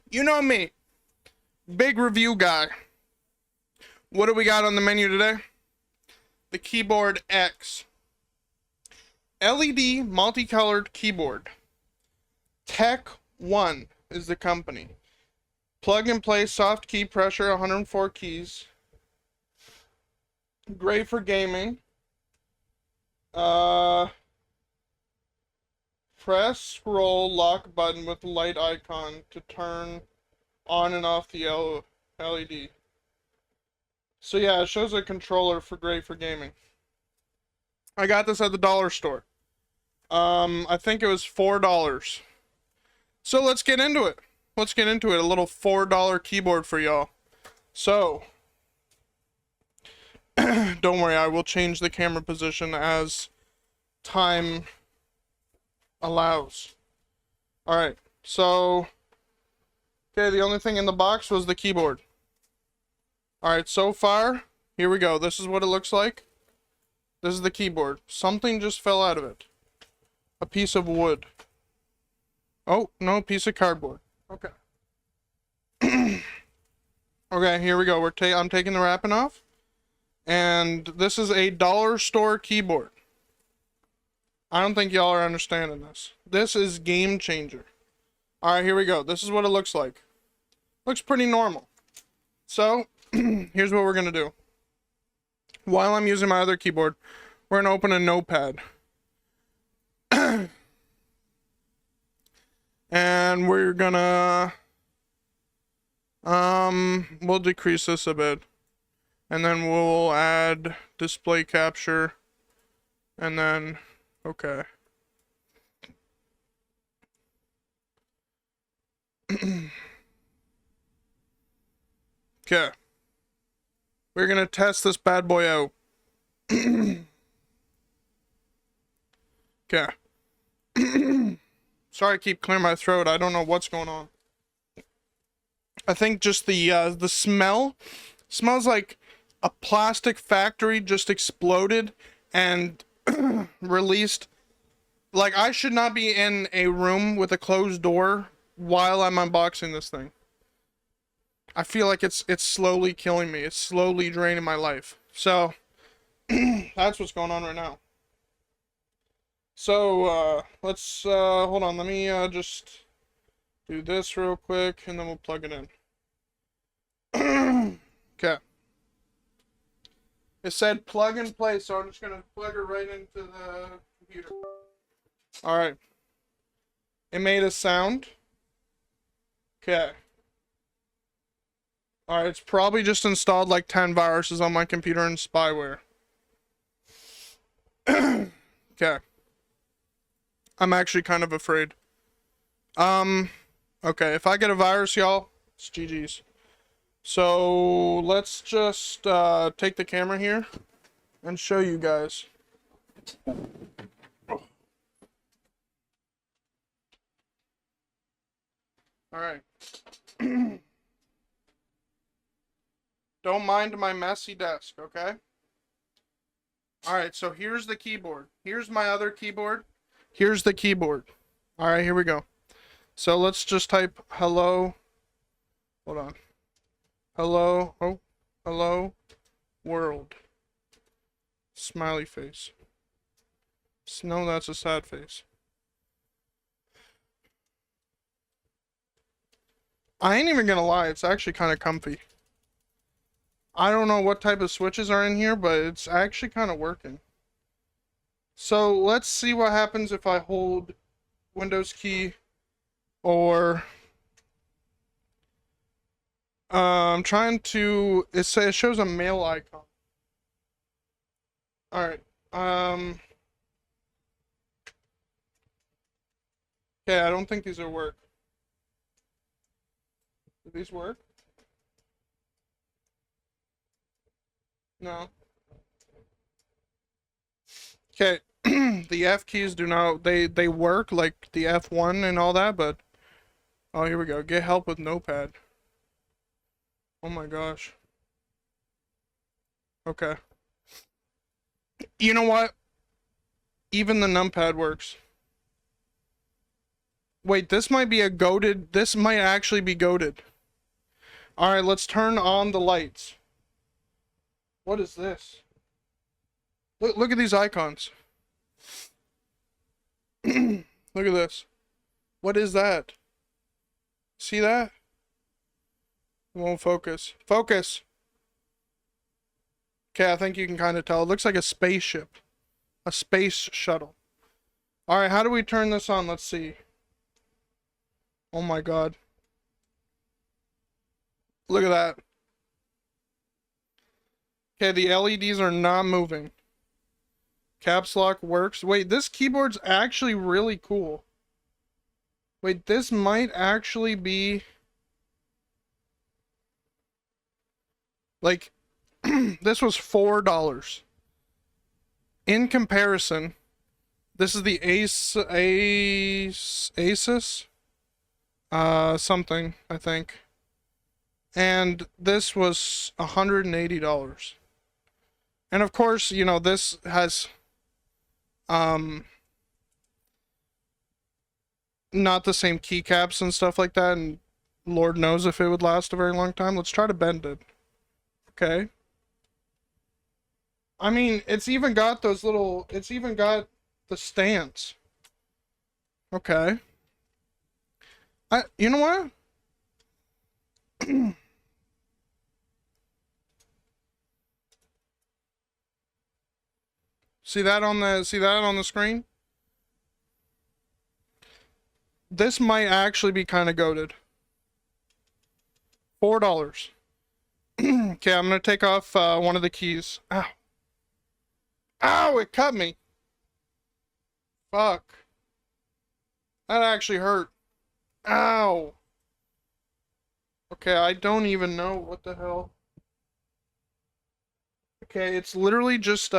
You know me, big review guy. What do we got on the menu today? The Keyboard X. LED multicolored keyboard. Tech One is the company. Plug and play, soft key pressure, 104 keys. Great for gaming. Press scroll lock button with light icon to turn on and off the LED. So yeah, it shows a controller for great for gaming. I got this at the dollar store. I think it was $4. So let's get into it. Let's get into it. A little $4 keyboard for y'all. So, don't worry, I will change the camera position as time allows. Alright, so, okay, the only thing in the box was the keyboard. Alright, so far, here we go. This is what it looks like. This is the keyboard. Something just fell out of it. A piece of wood. Oh, no, piece of cardboard. Okay. Okay, here we go. I'm taking the wrapping off. And this is a dollar store keyboard. I don't think y'all are understanding this. This is game changer. Alright, here we go. This is what it looks like. Looks pretty normal. So, here's what we're going to do. While I'm using my other keyboard, we're going to open a notepad. And we're gonna we'll decrease this a bit, and then we'll add display capture, and then okay. Okay, we're gonna test this bad boy out. Okay. Sorry, I keep clearing my throat. I don't know what's going on. I think just the smell smells like a plastic factory just exploded and released. Like, I should not be in a room with a closed door while I'm unboxing this thing. I feel like it's slowly killing me. It's slowly draining my life. So that's what's going on right now. So, let's, hold on, let me, just do this real quick, and then we'll plug it in. Okay. It said plug and play, so I'm just gonna plug it right into the computer. Alright. It made a sound. Okay. Alright, it's probably just installed like 10 viruses on my computer and spyware. Okay. I'm actually kind of afraid. Okay, if I get a virus, y'all, it's GG's. So, let's just, take the camera here and show you guys. Alright. Don't mind my messy desk, okay? Alright, so here's the keyboard. Here's my other keyboard. Here's the keyboard. Alright, here we go. So let's just type hello. Hold on. Hello. Oh, hello. World. Smiley face. No, that's a sad face. I ain't even gonna lie, it's actually kind of comfy. I don't know what type of switches are in here, but it's actually kind of working. So let's see what happens if I hold Windows key or I'm trying to, it shows a mail icon. Alright. Okay, I don't think these will work. Do these work? No. Okay. The F keys do not, they work like the F1 and all that, but oh, here we go. Get help with notepad. Oh my gosh. Okay. You know what? Even the numpad works. Wait, this might be a goated. This might actually be goated. Alright, let's turn on the lights. What is this? Look at these icons. Look at this. What is that? See that? It won't focus. Focus! Okay, I think you can kind of tell. It looks like a spaceship. A space shuttle. Alright, how do we turn this on? Let's see. Oh my god. Look at that. Okay, the LEDs are not moving. Caps lock works. Wait, this keyboard's actually really cool. Wait, this might actually be... Like, this was $4. In comparison, this is the Asus? Something, I think. And this was $180. And of course, you know, this has not the same keycaps and stuff like that, and Lord knows if it would last a very long time. Let's try to bend it. Okay. I mean, it's even got those little, it's even got the stance. Okay. You know what? See that on the screen? This might actually be kind of goated. $4. Okay, I'm gonna take off one of the keys. Ow. Ow, it cut me. Fuck. That actually hurt. Ow. Okay, I don't even know what the hell. Okay, it's literally just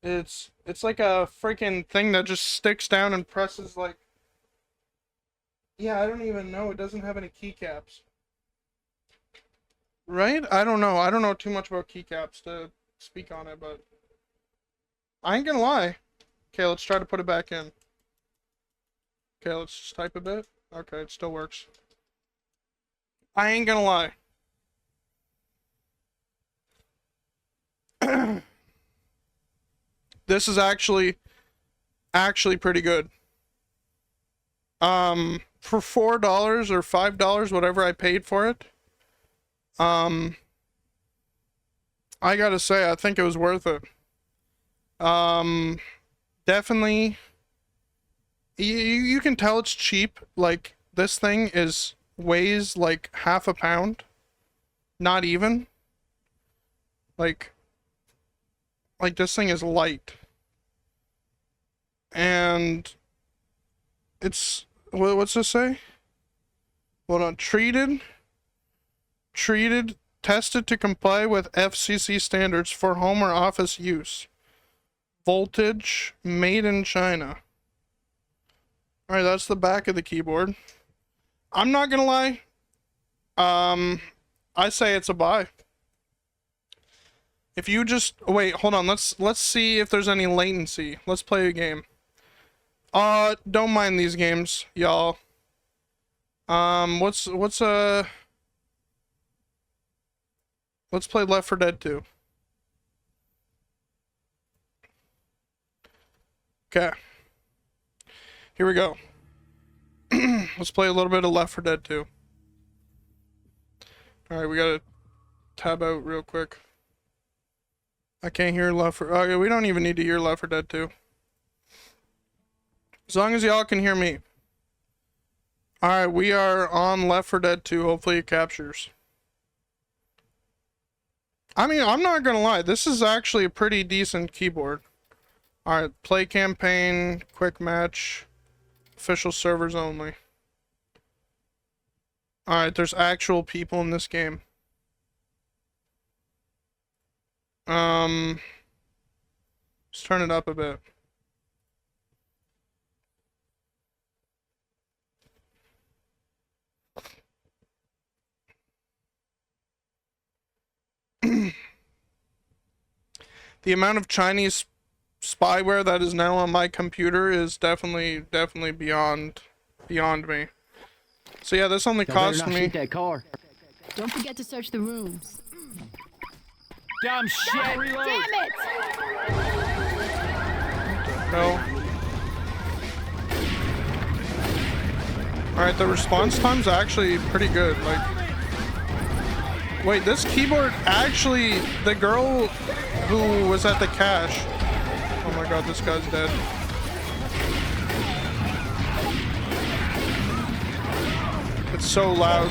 it's like a freaking thing that just sticks down and presses like... Yeah, I don't even know. It doesn't have any keycaps. Right? I don't know. I don't know too much about keycaps to speak on it, but I ain't gonna lie. Okay, let's try to put it back in. Okay, let's just type a bit. Okay, it still works. I ain't gonna lie. This is actually pretty good. For $4 or $5, whatever I paid for it, I gotta say, I think it was worth it. Definitely, you can tell it's cheap. Like, this thing weighs like half a pound. Not even. Like this thing is light. And it's, what's this say? Hold on, treated, tested to comply with FCC standards for home or office use. Voltage, made in China. Alright, that's the back of the keyboard. I'm not gonna lie. I say it's a buy. If you just wait, hold on, let's see if there's any latency. Let's play a game. Don't mind these games, y'all. Let's play Left 4 Dead 2. Okay. Here we go. Let's play a little bit of Left 4 Dead 2. Alright, we gotta tab out real quick. I can't hear Left 4... Okay, we don't even need to hear Left 4 Dead 2. As long as y'all can hear me. Alright, we are on Left 4 Dead 2. Hopefully it captures. I mean, I'm not gonna lie. This is actually a pretty decent keyboard. Alright, play campaign, quick match, official servers only. Alright, there's actual people in this game. Let's turn it up a bit. The amount of Chinese spyware that is now on my computer is definitely beyond me. So yeah, this only cost me. Shoot that car. Don't forget to search the rooms. Dumb shit. Reload. Damn it! No. Alright, the response time's actually pretty good. Like, wait, this keyboard actually, the girl who was at the cache. Oh my god, this guy's dead. It's so loud.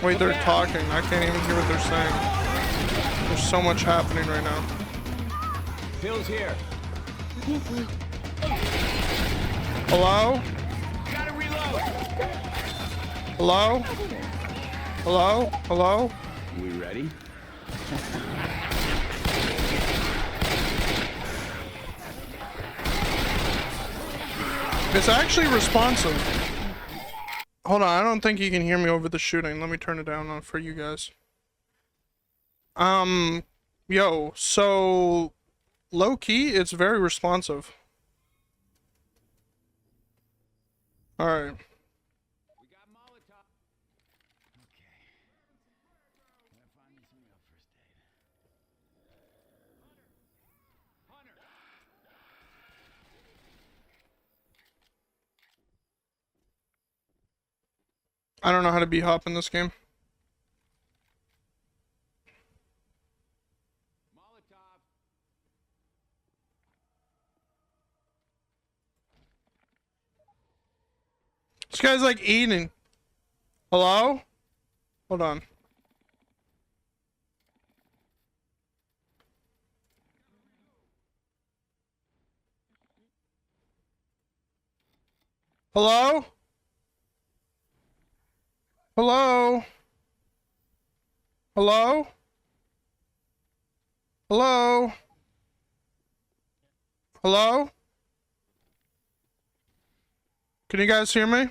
Wait, they're talking. I can't even hear what they're saying. There's so much happening right now. Bill's here. Hello? Gotta reload. Hello? Hello? Hello? We ready? It's actually responsive. Hold on, I don't think you can hear me over the shooting. Let me turn it down on for you guys. Yo, so low key, it's very responsive. All right. We got Molotov. Okay. Gotta find me some real first aid. Hunter. I don't know how to B-hop in this game. Molotov. This guy's like eating. Hello? Hold on. Hello? Hello? Hello? Hello? Hello? Can you guys hear me?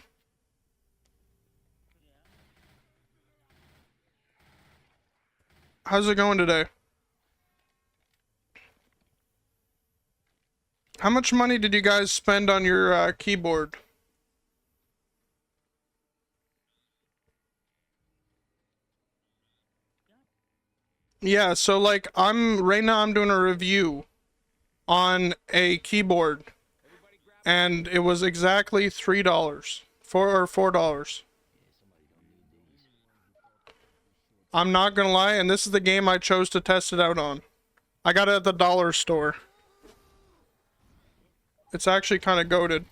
How's it going today? How much money did you guys spend on your keyboard? Yeah, so like right now I'm doing a review on a keyboard and it was exactly $3. $4. I'm not gonna lie, and this is the game I chose to test it out on. I got it at the dollar store. It's actually kind of goated.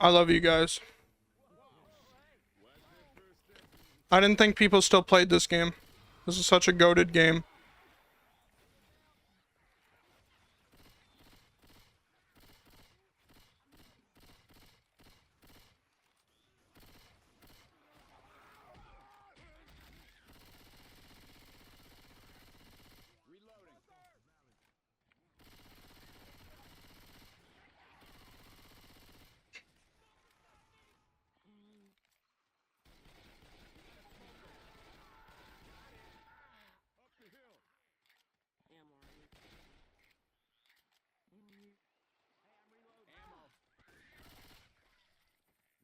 I love you guys. I didn't think people still played this game. This is such a goated game.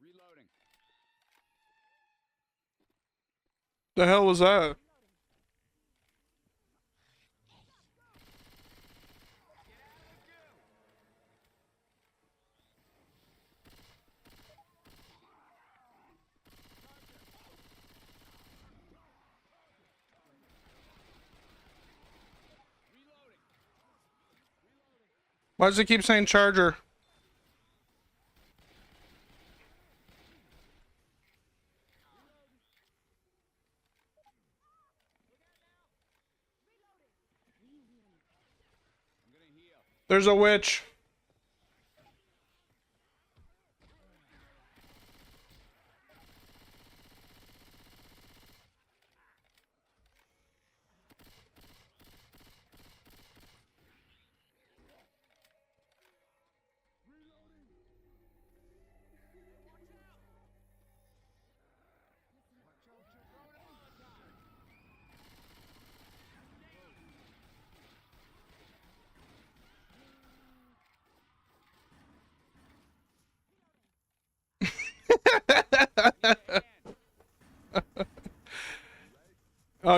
Reloading. The hell was that? Why does it keep saying charger? There's a witch.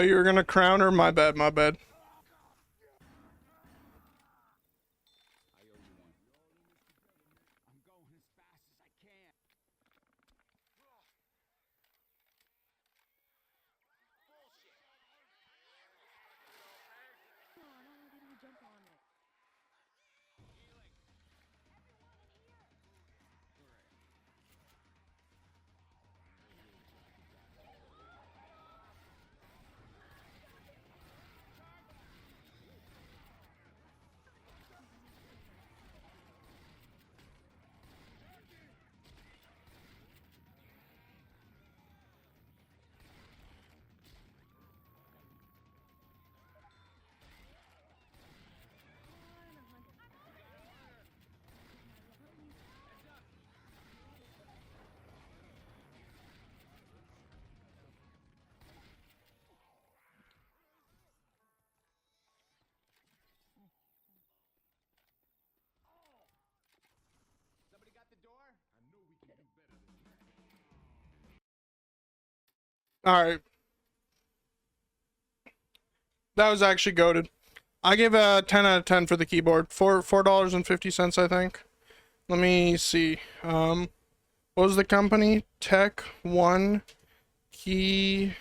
you were gonna crown her? My bad, my bad. I owe you one. I'm going as fast as I can. Somebody got the door? I know we can do better than that. All right. That was actually goated. I give a 10 out of 10 for the keyboard. $4.50, I think. Let me see. What was the company? Tech One Keyboard.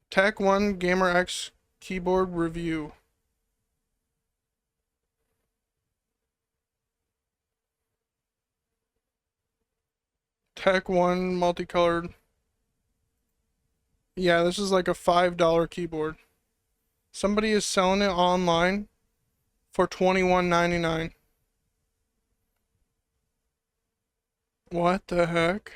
Tech One Gamer X keyboard review. Tech One multicolored. Yeah, this is like a $5 keyboard. Somebody is selling it online for $21.99. What the heck?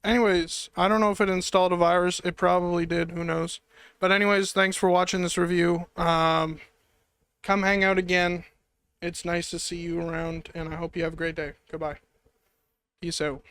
Anyways, I don't know if it installed a virus. It probably did. Who knows? But anyways, thanks for watching this review. Come hang out again. It's nice to see you around, and I hope you have a great day. Goodbye. Peace out.